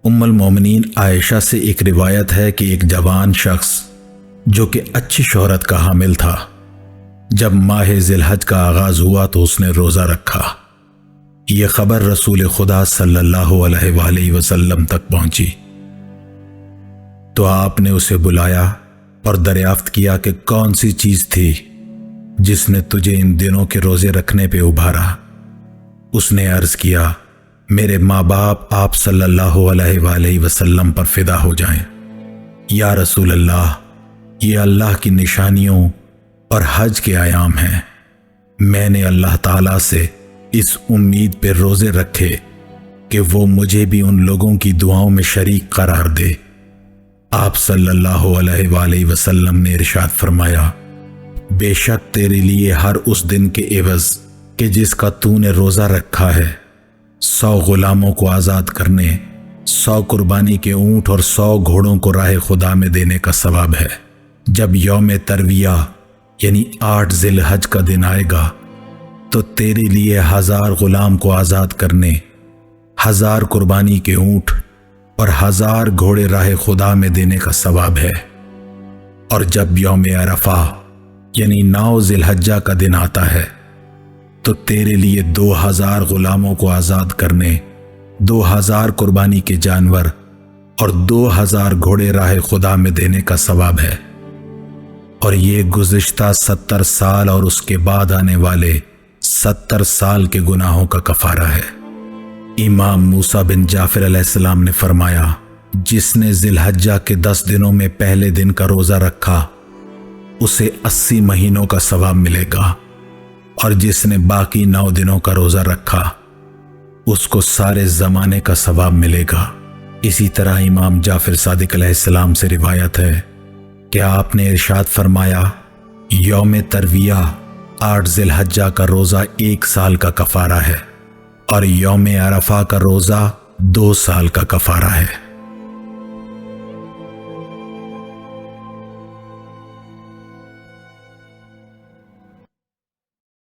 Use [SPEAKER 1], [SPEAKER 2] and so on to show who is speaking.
[SPEAKER 1] ام المومنین عائشہ سے ایک روایت ہے کہ ایک جوان شخص جو کہ اچھی شہرت کا حامل تھا، جب ماہ ذی الحج کا آغاز ہوا تو اس نے روزہ رکھا۔ یہ خبر رسول خدا صلی اللہ علیہ وآلہ وسلم تک پہنچی تو آپ نے اسے بلایا اور دریافت کیا کہ کون سی چیز تھی جس نے تجھے ان دنوں کے روزے رکھنے پہ ابھارا۔ اس نے عرض کیا، میرے ماں باپ آپ صلی اللہ علیہ وآلہ وسلم پر فدا ہو جائیں۔ یا رسول اللہ، یہ اللہ کی نشانیوں اور حج کے ایام ہیں۔ میں نے اللہ تعالیٰ سے اس امید پہ روزے رکھے کہ وہ مجھے بھی ان لوگوں کی دعاؤں میں شریک قرار دے۔ آپ صلی اللہ علیہ وآلہ وسلم نے ارشاد فرمایا، بے شک تیرے لیے ہر اس دن کے عوض کہ جس کا تو نے روزہ رکھا ہے 100 غلاموں کو آزاد کرنے، 100 قربانی کے اونٹ اور 100 گھوڑوں کو راہ خدا میں دینے کا ثواب ہے۔ جب یوم ترویہ یعنی 8 ذی الحج کا دن آئے گا تو تیرے لیے 1000 غلام کو آزاد کرنے، 1000 قربانی کے اونٹ اور 1000 گھوڑے راہ خدا میں دینے کا ثواب ہے۔ اور جب یوم عرفہ یعنی 9 ذی الحجہ کا دن آتا ہے تو تیرے لیے 2000 غلاموں کو آزاد کرنے، 2000 قربانی کے جانور اور 2000 گھوڑے راہ خدا میں دینے کا ثواب ہے۔ اور یہ گزشتہ 70 سال اور اس کے بعد آنے والے 70 سال کے گناہوں کا کفارہ ہے۔ امام موسیٰ بن جعفر علیہ السلام نے فرمایا، جس نے ذی الحجہ کے 10 دنوں میں پہلے دن کا روزہ رکھا اسے 80 مہینوں کا ثواب ملے گا، اور جس نے باقی 9 دنوں کا روزہ رکھا اس کو سارے زمانے کا ثواب ملے گا۔ اسی طرح امام جعفر صادق علیہ السلام سے روایت ہے کہ آپ نے ارشاد فرمایا، یوم ترویہ 8 ذی الحجہ کا روزہ 1 سال کا کفارہ ہے، اور یوم عرفہ کا روزہ 2 سال کا کفارہ ہے۔